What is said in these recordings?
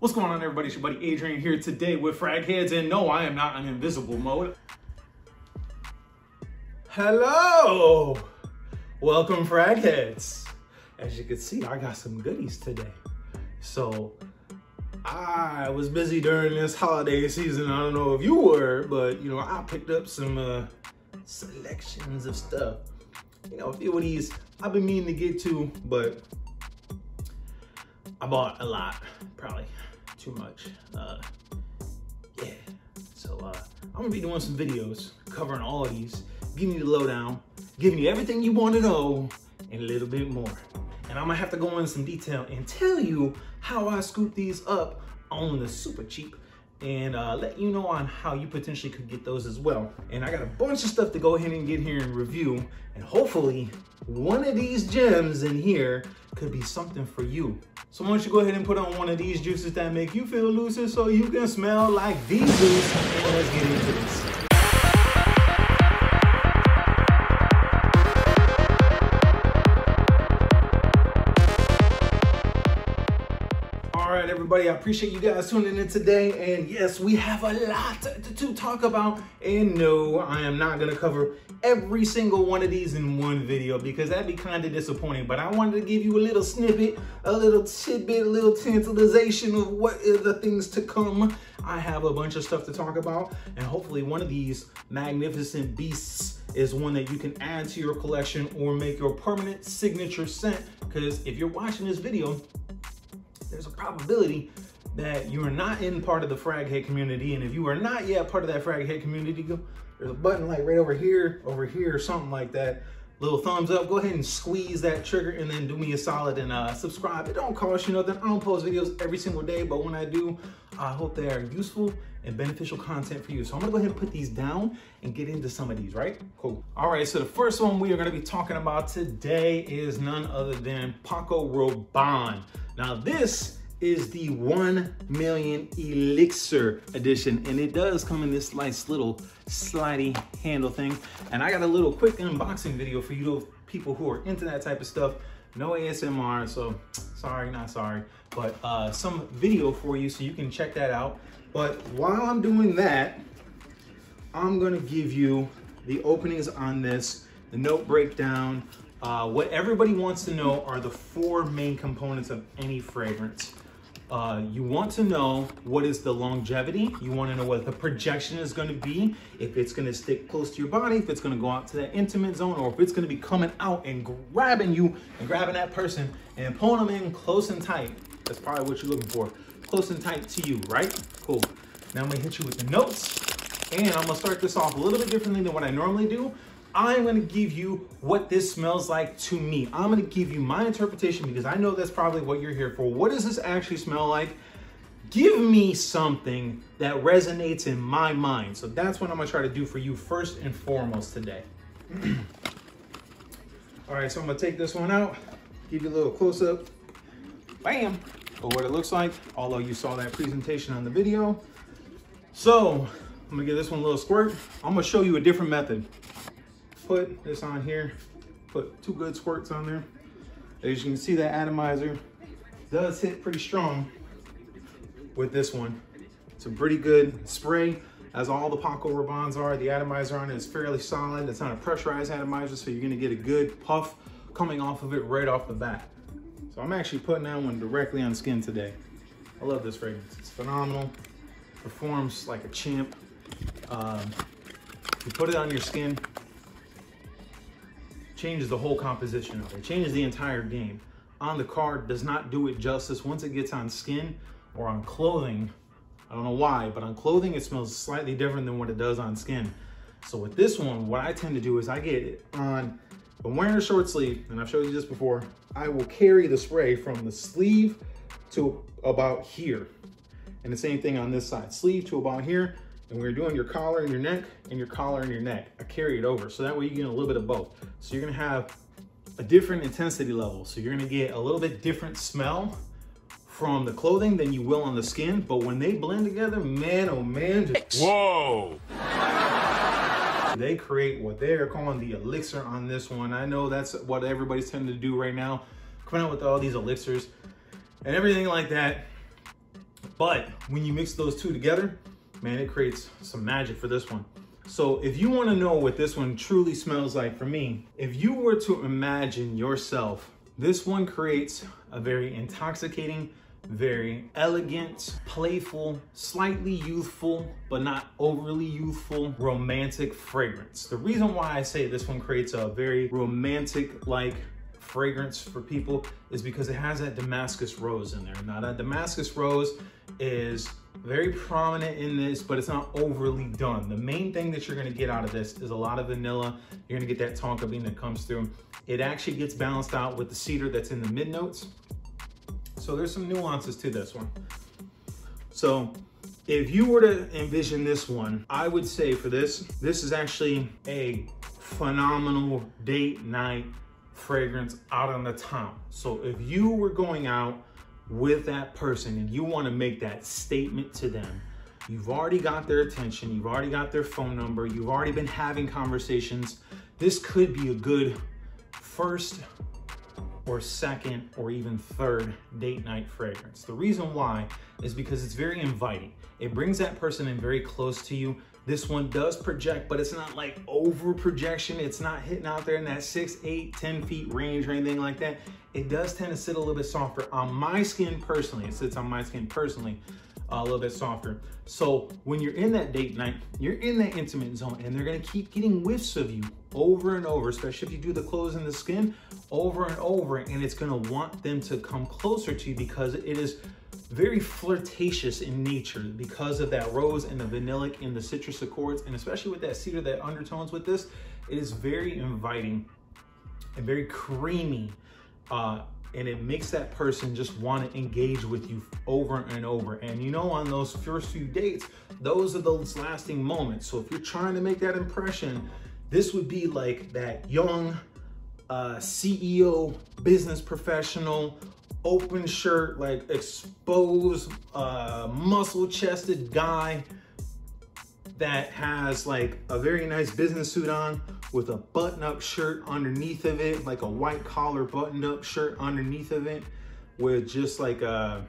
What's going on, everybody? It's your buddy Adrian here today with Frag Heads, and no, I am not in invisible mode. Hello! Welcome, Frag Heads. As you can see, I got some goodies today. So, I was busy during this holiday season. I don't know if you were, but you know, I picked up some selections of stuff. You know, a few of these I've been meaning to get to, but I bought a lot, probably too much. Yeah, so I'm gonna be doing some videos covering all of these, giving you the lowdown, giving you everything you want to know, and a little bit more. And I'm gonna have to go into some detail and tell you how I scoop these up on the super cheap, and let you know on how you potentially could get those as well. And I got a bunch of stuff to go ahead and get here and review, and hopefully one of these gems in here could be something for you. So why don't you go ahead and put on one of these juices that make you feel looser so you can smell like Jesus, and let's get into this. Alright everybody, I appreciate you guys tuning in today, and yes, we have a lot to talk about, and no, I am not going to cover every single one of these in one video because that'd be kind of disappointing, but I wanted to give you a little snippet, a little tidbit, a little tantalization of what is the things to come. I have a bunch of stuff to talk about, and hopefully one of these magnificent beasts is one that you can add to your collection or make your permanent signature scent, because if you're watching this video, there's a probability that you are not in part of the frag head community, and if you are not yet part of that frag head community, there's a button like right over here, something like that. Little thumbs up, go ahead and squeeze that trigger and then do me a solid and subscribe. It don't cost you nothing. I don't post videos every single day, but when I do, I hope they are useful and beneficial content for you. So I'm gonna go ahead and put these down and get into some of these, right? Cool. All right, so the first one we are gonna be talking about today is none other than Paco Rabanne. Now this is the 1 Million Elixir edition, and it does come in this nice little slidey handle thing. And I got a little quick unboxing video for you people who are into that type of stuff. No ASMR, so sorry, not sorry, but some video for you so you can check that out. But while I'm doing that, I'm gonna give you the openings on this, the note breakdown. What everybody wants to know are the 4 main components of any fragrance. You want to know what is the longevity. You want to know what the projection is going to be, if it's going to stick close to your body, if it's going to go out to that intimate zone, or if it's going to be coming out and grabbing you and grabbing that person and pulling them in close and tight. That's probably what you're looking for. Close and tight to you, right? Cool. Now I'm going to hit you with the notes, and I'm going to start this off a little bit differently than what I normally do. I'm gonna give you what this smells like to me. I'm gonna give you my interpretation because I know that's probably what you're here for. What does this actually smell like? Give me something that resonates in my mind. So that's what I'm gonna try to do for you first and foremost today. All right, so I'm gonna take this one out, give you a little close up, bam, of what it looks like, although you saw that presentation on the video. So I'm gonna give this one a little squirt. I'm gonna show you a different method. Put this on here, put 2 good squirts on there. As you can see, that atomizer does hit pretty strong with this one. It's a pretty good spray, as all the Paco Rabannes are. The atomizer on it is fairly solid. It's not a pressurized atomizer, so you're gonna get a good puff coming off of it right off the bat. So I'm actually putting that one directly on skin today. I love this fragrance, it's phenomenal. Performs like a champ. You put it on your skin, changes the whole composition of it. It changes the entire game. On the card, does not do it justice. Once it gets on skin or on clothing, I don't know why, but on clothing, it smells slightly different than what it does on skin. So with this one, what I tend to do is I get it on, I'm wearing a short sleeve, and I've showed you this before, I will carry the spray from the sleeve to about here. And the same thing on this side, sleeve to about here. And we're doing your collar and your neck and your collar and your neck. I carry it over, so that way you get a little bit of both. So you're gonna have a different intensity level. So you're gonna get a little bit different smell from the clothing than you will on the skin, but when they blend together, man, oh man, whoa! They create what they're calling the elixir on this one. I know that's what everybody's tending to do right now, coming out with all these elixirs and everything like that. But when you mix those two together, man, it creates some magic for this one. So if you want to know what this one truly smells like for me, if you were to imagine yourself, this one creates a very intoxicating, very elegant, playful, slightly youthful, but not overly youthful, romantic fragrance. The reason why I say this one creates a very romantic-like fragrance for people is because it has that Damascus rose in there. Now that Damascus rose is very prominent in this, but it's not overly done. The main thing that you're gonna get out of this is a lot of vanilla. You're gonna get that tonka bean that comes through. It actually gets balanced out with the cedar that's in the mid notes. So there's some nuances to this one. So if you were to envision this one, I would say for this is actually a phenomenal date night fragrance out on the top. So if you were going out with that person and you want to make that statement to them, you've already got their attention, you've already got their phone number, you've already been having conversations, this could be a good first or second or even third date night fragrance. The reason why is because it's very inviting. It brings that person in very close to you. This one does project, but it's not like over projection. It's not hitting out there in that 6, 8, 10 feet range or anything like that. It does tend to sit a little bit softer on my skin personally. It sits on my skin personally a little bit softer. So when you're in that date night, you're in that intimate zone and they're gonna keep getting whiffs of you over and over, especially if you do the clothes and the skin over and over, and it's gonna want them to come closer to you because it is very flirtatious in nature because of that rose and the vanillic and the citrus accords, and especially with that cedar that undertones with this, it is very inviting and very creamy. And it makes that person just want to engage with you over and over. And you know, on those first few dates, those are those lasting moments. So if you're trying to make that impression, this would be like that young CEO, business professional, open shirt, like exposed, muscle-chested guy that has like a very nice business suit on with a button-up shirt underneath of it, like a white collar buttoned-up shirt underneath of it, with just like a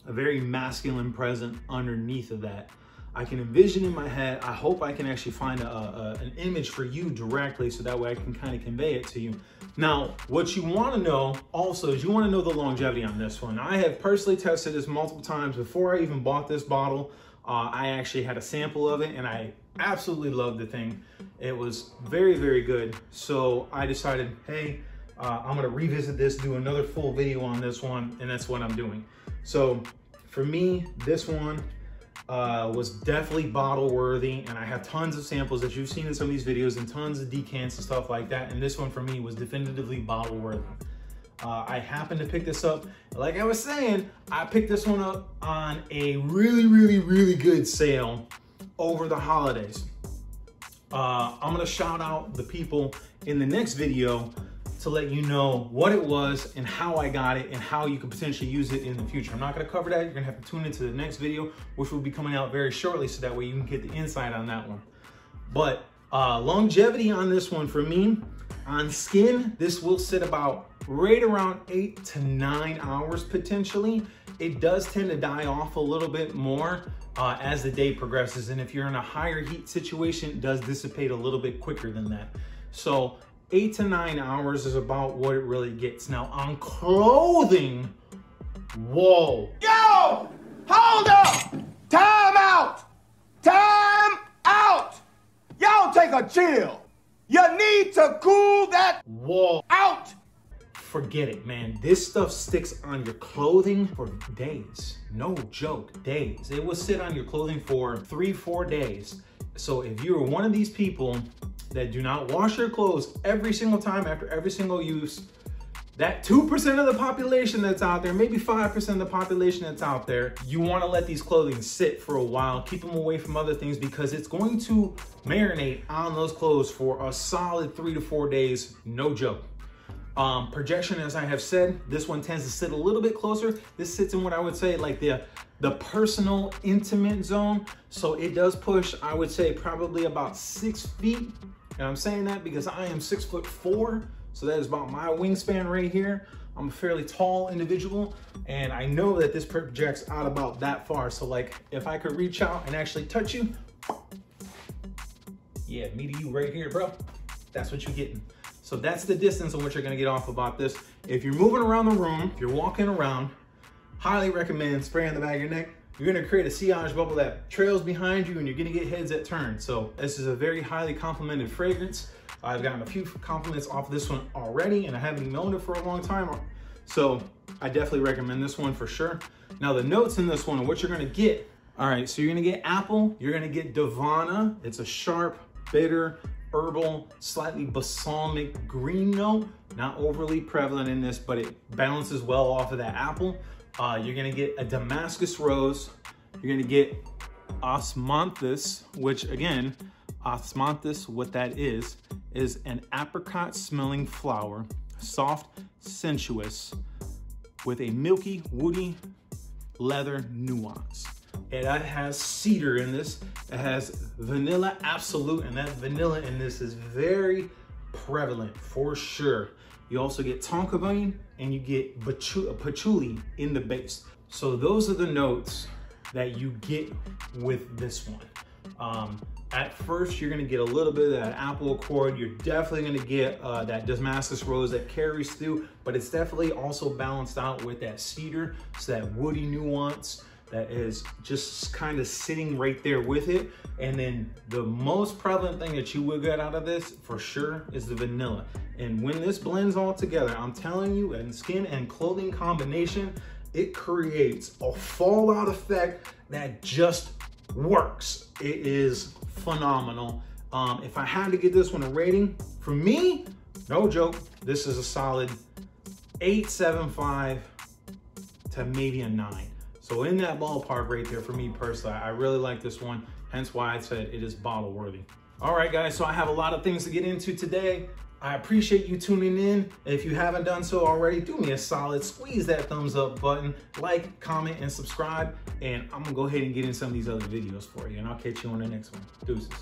very masculine present underneath of that. I can envision in my head, I hope I can actually find an image for you directly so that way I can kind of convey it to you. Now, what you want to know also is you want to know the longevity on this one. I have personally tested this multiple times. Before I even bought this bottle, I actually had a sample of it and I absolutely loved the thing. It was very, very good. So I decided, hey, I'm going to revisit this, do another full video on this one, and that's what I'm doing. So for me, this one was definitely bottle worthy, and I have tons of samples that you've seen in some of these videos and tons of decants and stuff like that, and this one for me was definitively bottle worthy. I happened to pick this up, like I was saying, I picked this one up on a really, really, really good sale over the holidays. I'm gonna shout out the people in the next video to let you know what it was and how I got it and how you could potentially use it in the future. I'm not gonna cover that. You're gonna have to tune into the next video, which will be coming out very shortly, so that way you can get the insight on that one. But longevity on this one for me, on skin, this will sit about right around 8 to 9 hours potentially. It does tend to die off a little bit more as the day progresses. And if you're in a higher heat situation, it does dissipate a little bit quicker than that. So 8 to 9 hours is about what it really gets. Now on clothing, whoa. Yo, hold up, time out, time out. Y'all take a chill. You need to cool that whoa out. Forget it, man. This stuff sticks on your clothing for days. No joke, days. It will sit on your clothing for 3-4 days. So if you're one of these people that do not wash your clothes every single time after every single use, that 2% of the population that's out there, maybe 5% of the population that's out there, you want to let these clothing sit for a while, keep them away from other things, because it's going to marinate on those clothes for a solid 3 to 4 days, no joke. Projection, as I have said, this one tends to sit a little bit closer. This sits in what I would say like the personal intimate zone. So it does push, I would say, probably about 6 feet. And I'm saying that because I am 6'4", so that is about my wingspan right here. I'm a fairly tall individual, and I know that this projects out about that far. So like, if I could reach out and actually touch you, yeah, me to you right here, bro. That's what you're getting. So that's the distance on what you're gonna get off about this. If you're moving around the room, if you're walking around, highly recommend spraying the back of your neck. You're gonna create a sillage bubble that trails behind you, and you're gonna get heads that turn. So this is a very highly complimented fragrance. I've gotten a few compliments off this one already, and I haven't known it for a long time. So I definitely recommend this one for sure. Now the notes in this one and what you're gonna get. All right, so you're gonna get apple, you're gonna get Divana. It's a sharp, bitter, herbal, slightly balsamic green note. Not overly prevalent in this, but it balances well off of that apple. You're gonna get a Damascus rose. You're gonna get osmanthus, which again, osmanthus, what that is an apricot smelling flower, soft, sensuous, with a milky, woody leather nuance. It has cedar in this. It has vanilla absolute, and that vanilla in this is very prevalent for sure. You also get tonka bean, and you get patchouli in the base. So those are the notes that you get with this one. At first, you're gonna get a little bit of that apple accord. You're definitely gonna get that Damascus rose that carries through, but it's definitely also balanced out with that cedar, so that woody nuance that is just kind of sitting right there with it. And then the most prevalent thing that you will get out of this for sure is the vanilla. And when this blends all together, I'm telling you, in skin and clothing combination, it creates a fallout effect that just works. It is phenomenal. If I had to give this one a rating, for me, no joke, this is a solid 8.75 to maybe a 9. So in that ballpark right there for me personally, I really like this one, hence why I said it is bottle worthy. All right, guys, so I have a lot of things to get into today. I appreciate you tuning in. If you haven't done so already, do me a solid, squeeze that thumbs up button, like, comment, and subscribe, and I'm gonna go ahead and get in some of these other videos for you, and I'll catch you on the next one. Deuces.